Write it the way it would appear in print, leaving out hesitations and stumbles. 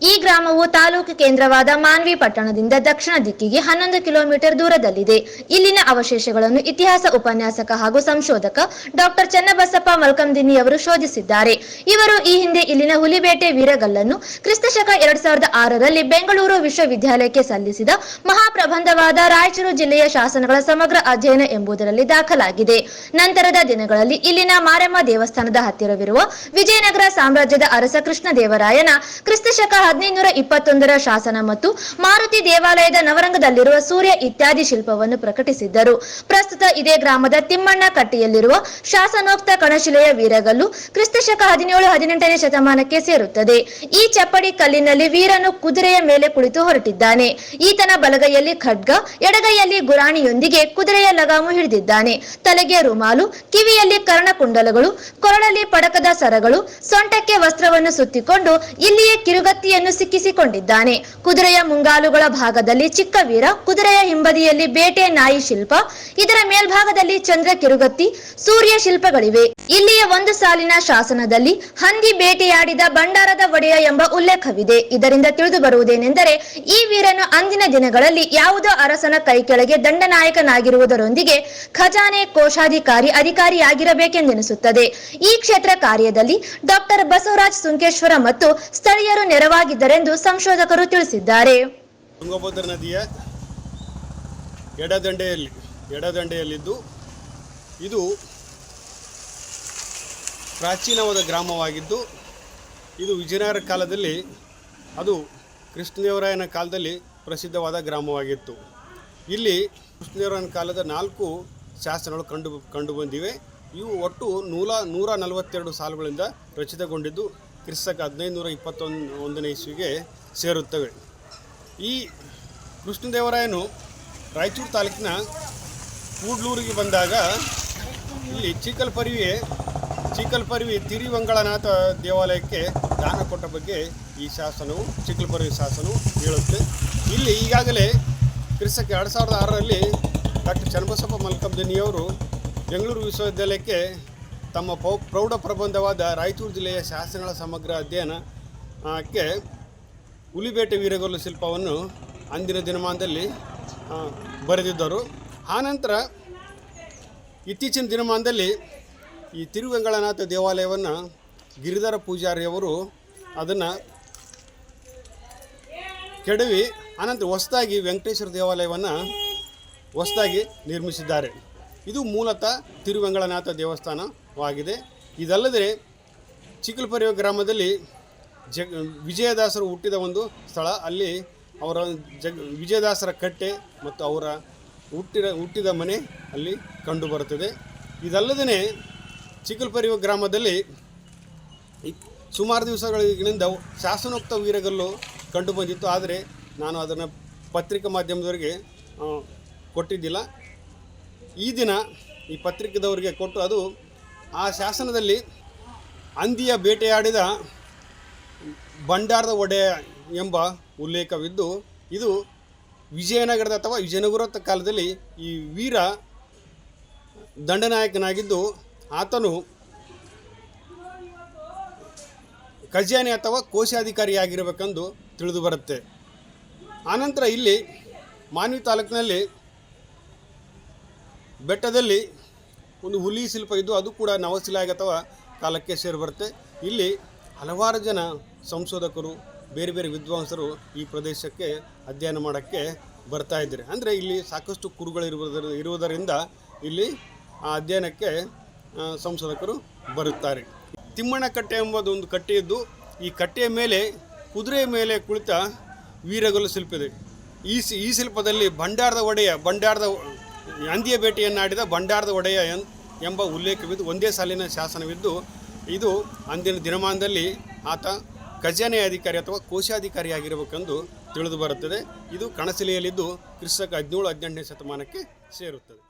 ಈ ಗ್ರಾಮವು ತಾಲೂಕು ಕೇಂದ್ರವಾದ ಮಾನ್ವಿ ಪಟ್ಟಣದಿಂದ ದಕ್ಷಿಣ ದಿಕ್ಕಿಗೆ 11 ಕಿಲೋಮೀಟರ್ ದೂರದಲ್ಲಿದೆ. ಇಲ್ಲಿನ ಅವಶೇಷಗಳನ್ನು ಇತಿಹಾಸ ಉಪನ್ಯಾಸಕ ಹಾಗೂ ಸಂಶೋಧಕ ಡಾಕ್ಟರ್ ಚನ್ನಬಸಪ್ಪ ಮಲ್ಕಂದಿನ್ನಿ ಅವರು ಶೋಧಿಸಿದ್ದಾರೆ. ಇವರು ಈ ಹಿಂದೆ ಇಲ್ಲಿನ ಹುಲಿಬೇಟೆ ವೀರಗಲ್ಲನ್ನು ಕ್ರಿಸ್ತಶಕ 2006ರಲ್ಲಿ ಬೆಂಗಳೂರು ವಿಶ್ವವಿದ್ಯಾಲಯಕ್ಕೆ ಸಲ್ಲಿಸಿದ ಮಹಾಪ್ರಬಂಧವಾದ ರಾಯಚೂರು ಜಿಲ್ಲೆಯ ಶಾಸನಗಳ ಸಮಗ್ರ ಅಧ್ಯಯನ ಎಂಬುದರಲ್ಲಿ ದಾಖಲಾಗಿದೆ. ನಂತರದ ದಿನಗಳಲ್ಲಿ ಇಲ್ಲಿನ ಮಾರಮ್ಮ ದೇವಸ್ಥಾನದ ಹತ್ತಿರವಿರುವ ವಿಜಯನಗರ ಸಾಮ್ರಾಜ್ಯದ ಅರಸ ಕೃಷ್ಣದೇವರಾಯನ ಕ್ರಿಸ್ತಶಕ 1521ರ ಶಾಸನ ಮತ್ತು ಮಾರುತಿ ದೇವಾಲಯದ ನವರಂಗದಲ್ಲಿರುವ ಸೂರ್ಯ ಇತ್ಯಾದಿ ಶಿಲ್ಪವನ್ನು ಪ್ರಕಟಿಸಿದ್ದರು. ಪ್ರಸ್ತುತ ಇದೇ ಗ್ರಾಮದ ತಿಮ್ಮಣ್ಣ ಕಟ್ಟಿಯಲ್ಲಿರುವ ಶಾಸನೋಕ್ತ ಕಣಶಿಲೆಯ ವೀರಗಲ್ಲು ಕ್ರಿಸ್ತಶಕ 17-18ನೇ ಶತಮಾನಕ್ಕೆ ಸೇರುತ್ತದೆ. ಈ ಚಪ್ಪಡಿ ಕಲ್ಲಿನಲ್ಲಿ ವೀರನು ಕುದುರೆಯ ಮೇಲೆ ಕುಳಿತು ಹೊರಟಿದ್ದಾನೆ. ಈತನ ಬಲಗೈಯಲ್ಲಿ ಖಡ್ಗ, ಎಡಗೈಯಲ್ಲಿ ಗುರಾಣಿಯೊಂದಿಗೆ ಕುದುರೆಯ ಲಗಾಮು ಹಿಡಿದಿದ್ದಾನೆ. ತಲೆಗೆ ರುಮಾಲು, ಕಿವಿಯಲ್ಲಿ ಕರ್ಣಕುಂಡಲಗಳು, ಕೊರಳಲ್ಲಿ ಪಡಕದ ಸರಗಳು, ಸೊಂಟಕ್ಕೆ ವಸ್ತ್ರವನ್ನು ಸುತ್ತಿಕೊಂಡು ಇಲ್ಲಿಯೇ ಕಿರುಗತ್ತಿಯನ್ನು ಸಿಕ್ಕಿಸಿಕೊಂಡಿದ್ದಾನೆ. ಕುದುರೆಯ ಮುಂಗಾಲುಗಳ ಭಾಗದಲ್ಲಿ ಚಿಕ್ಕ ವೀರ, ಕುದುರೆಯ ಹಿಂಬದಿಯಲ್ಲಿ ಬೇಟೆ ನಾಯಿ ಶಿಲ್ಪ, ಇದರ ಮೇಲ್ಭಾಗದಲ್ಲಿ ಚಂದ್ರ ಕಿರುಗತ್ತಿ, ಸೂರ್ಯ ಶಿಲ್ಪಗಳಿವೆ. ಇಲ್ಲಿಯ ಒಂದು ಸಾಲಿನ ಶಾಸನದಲ್ಲಿ ಹಂದಿ ಬೇಟೆಯಾಡಿದ ಭಂಡಾರದ ಒಡೆಯ ಎಂಬ ಉಲ್ಲೇಖವಿದೆ. ಇದರಿಂದ ತಿಳಿದು ಬರುವುದೇನೆಂದರೆ ಈ ವೀರನು ಅಂದಿನ ದಿನಗಳಲ್ಲಿ ಯಾವುದೋ ಅರಸನ ಕೈ ಕೆಳಗೆ ದಂಡನಾಯಕನಾಗಿರುವುದರೊಂದಿಗೆ ಖಜಾನೆ ಕೋಶಾಧಿಕಾರಿ ಅಧಿಕಾರಿಯಾಗಿರಬೇಕೆಂದೆನಿಸುತ್ತದೆ. ಈ ಕ್ಷೇತ್ರ ಕಾರ್ಯದಲ್ಲಿ ಡಾಕ್ಟರ್ ಬಸವರಾಜ್ ಸುಂಕೇಶ್ವರ ಮತ್ತು ಸ್ಥಳೀಯರು ನೆರವಾಗಿದ್ದರೆಂದು ಸಂಶೋಧಕರು ತಿಳಿಸಿದ್ದಾರೆ. ತುಂಗಭದ್ರಾ ನದಿಯ ಎಡದಂಡೆಯಲ್ಲಿದ್ದು ಇದು ಪ್ರಾಚೀನವಾದ ಗ್ರಾಮವಾಗಿದ್ದು ಇದು ವಿಜಯನಗರ ಕಾಲದಲ್ಲಿ ಅದು ಕೃಷ್ಣದೇವರಾಯನ ಕಾಲದಲ್ಲಿ ಪ್ರಸಿದ್ಧವಾದ ಗ್ರಾಮವಾಗಿತ್ತು. ಇಲ್ಲಿ ಕೃಷ್ಣದೇವರಾಯನ ಕಾಲದ 4 ಶಾಸನಗಳು ಕಂಡುಬಂದಿವೆ. ಇವು ಒಟ್ಟು 142 ಸಾಲುಗಳಿಂದ ರಚಿತಗೊಂಡಿದ್ದು ಕ್ರಿಸ್ತಕ 1521ನೇ ಇಸ್ವಿಗೆ ಸೇರುತ್ತವೆ. ಈ ಕೃಷ್ಣದೇವರಾಯನು ರಾಯಚೂರು ತಾಲೂಕಿನ ಕೂಡ್ಲೂರಿಗೆ ಬಂದಾಗ ಇಲ್ಲಿ ಚಿಕ್ಕಲ್ಪರಿವಿ ತಿರುವಂಗಳನಾಥ ದೇವಾಲಯಕ್ಕೆ ದಾನ ಕೊಟ್ಟ ಬಗ್ಗೆ ಈ ಶಾಸನವು ಚಿಕ್ಕಲ್ಪರಿವಿ ಶಾಸನವು ಹೇಳುತ್ತೆ. ಇಲ್ಲಿ ಈಗಾಗಲೇ ಕ್ರಿಸ್ತಕ 2006ರಲ್ಲಿ ಡಾಕ್ಟರ್ ಚನ್ನಬಸಪ್ಪ ಮಲ್ಕಂದಿನ್ನಿಯವರು ಬೆಂಗಳೂರು ವಿಶ್ವವಿದ್ಯಾಲಯಕ್ಕೆ ತಮ್ಮ ಪ್ರೌಢ ಪ್ರಬಂಧವಾದ ರಾಯಚೂರು ಜಿಲ್ಲೆಯ ಶಾಸನಗಳ ಸಮಗ್ರ ಅಧ್ಯಯನಕ್ಕೆ ಹುಲಿಬೇಟೆ ವೀರಗಲ್ಲು ಶಿಲ್ಪವನ್ನು ಅಂದಿನ ದಿನಮಾನದಲ್ಲಿ ಬರೆದಿದ್ದರು. ಆನಂತರ ಇತ್ತೀಚಿನ ದಿನಮಾನದಲ್ಲಿ ಈ ತಿರುವೆಂಗಳನಾಥ ದೇವಾಲಯವನ್ನು ಗಿರಿಧರ ಪೂಜಾರಿಯವರು ಅದನ್ನು ಕೆಡವಿ ಆನಂತರ ಹೊಸದಾಗಿ ವೆಂಕಟೇಶ್ವರ ದೇವಾಲಯವನ್ನು ಹೊಸದಾಗಿ ನಿರ್ಮಿಸಿದ್ದಾರೆ. ಇದು ಮೂಲತಃ ತಿರುವೆಂಗಳನಾಥ ದೇವಸ್ಥಾನವಾಗಿದೆ. ಇದಲ್ಲದೆ ಚಿಕ್ಕಲ್ಪರಿವೆ ಗ್ರಾಮದಲ್ಲಿ ವಿಜಯದಾಸರು ಹುಟ್ಟಿದ ಒಂದು ಸ್ಥಳ. ಅಲ್ಲಿ ಅವರ ವಿಜಯದಾಸರ ಕಟ್ಟೆ ಮತ್ತು ಅವರ ಹುಟ್ಟಿದ ಮನೆ ಅಲ್ಲಿ ಕಂಡುಬರುತ್ತದೆ. ಇದಲ್ಲದೇ ಚಿಕ್ಕಲ್ಪರಿವೆ ಗ್ರಾಮದಲ್ಲಿ ಸುಮಾರು ದಿವಸಗಳಿಂದ ಶಾಸನೋಕ್ತ ವೀರಗಲ್ಲು ಕಂಡುಬಂದಿತ್ತು. ಆದರೆ ನಾನು ಅದನ್ನು ಪತ್ರಿಕಾ ಮಾಧ್ಯಮದವರಿಗೆ ಕೊಟ್ಟಿದ್ದಿಲ್ಲ. ಈ ದಿನ ಈ ಪತ್ರಿಕೆದವರಿಗೆ ಕೊಟ್ಟು ಅದು ಆ ಶಾಸನದಲ್ಲಿ ಹಂದಿಯ ಬೇಟೆಯಾಡಿದ ಭಂಡಾರದ ಒಡೆಯ ಎಂಬ ಉಲ್ಲೇಖವಿದ್ದು ಇದು ವಿಜಯನಗರದ ಅಥವಾ ವಿಜಯನಗರದ ಕಾಲದಲ್ಲಿ ಈ ವೀರ ದಂಡನಾಯಕನಾಗಿದ್ದು ಆತನು ಖಜಾನೆ ಅಥವಾ ಕೋಶಾಧಿಕಾರಿಯಾಗಿರಬೇಕೆಂದು ತಿಳಿದು ಬರುತ್ತೆ. ಆನಂತರ ಇಲ್ಲಿ ಮಾನ್ವಿ ತಾಲೂಕಿನಲ್ಲಿ ಬೆಟ್ಟದಲ್ಲಿ ಒಂದು ಹುಲಿ ಶಿಲ್ಪ ಇದ್ದು ಅದು ಕೂಡ ನವಶಿಲಾಯುಗ ಅಥವಾ ಕಾಲಕ್ಕೆ ಸೇರಿಬರುತ್ತೆ. ಇಲ್ಲಿ ಹಲವಾರು ಜನ ಸಂಶೋಧಕರು ಬೇರೆ ಬೇರೆ ವಿದ್ವಾಂಸರು ಈ ಪ್ರದೇಶಕ್ಕೆ ಅಧ್ಯಯನ ಮಾಡೋಕ್ಕೆ ಬರ್ತಾ ಇದ್ದಾರೆ. ಅಂದರೆ ಇಲ್ಲಿ ಸಾಕಷ್ಟು ಕುರುಗಳಿರುವುದರಿಂದ ಇಲ್ಲಿ ಆ ಅಧ್ಯಯನಕ್ಕೆ ಸಂಶೋಧಕರು ಬರುತ್ತಾರೆ. ತಿಮ್ಮಣ್ಣ ಕಟ್ಟೆ ಎಂಬುದು ಒಂದು ಕಟ್ಟೆಯಿದ್ದು ಈ ಕಟ್ಟೆಯ ಮೇಲೆ ಕುದುರೆಯ ಮೇಲೆ ಕುಳಿತ ವೀರಗಲ್ಲು ಶಿಲ್ಪಿದೆ. ಈ ಶಿಲ್ಪದಲ್ಲಿ ಭಂಡಾರದ ಹಂದಿಯ ಬೇಟೆಯನ್ನಾಡಿದ ಭಂಡಾರದ ಒಡೆಯ ಎಂಬ ಉಲ್ಲೇಖವಿದ್ದು ಒಂದೇ ಸಾಲಿನ ಶಾಸನವಿದ್ದು ಇದು ಅಂದಿನ ದಿನಮಾನದಲ್ಲಿ ಆತ ಖಜಾನೆ ಅಧಿಕಾರಿ ಅಥವಾ ಕೋಶಾಧಿಕಾರಿಯಾಗಿರಬೇಕೆಂದು ತಿಳಿದು ಬರುತ್ತದೆ. ಇದು ಕಣಶಿಲೆಯಲ್ಲಿದ್ದು ಕ್ರಿಸ್ತಕ 17-18ನೇ ಶತಮಾನಕ್ಕೆ ಸೇರುತ್ತದೆ.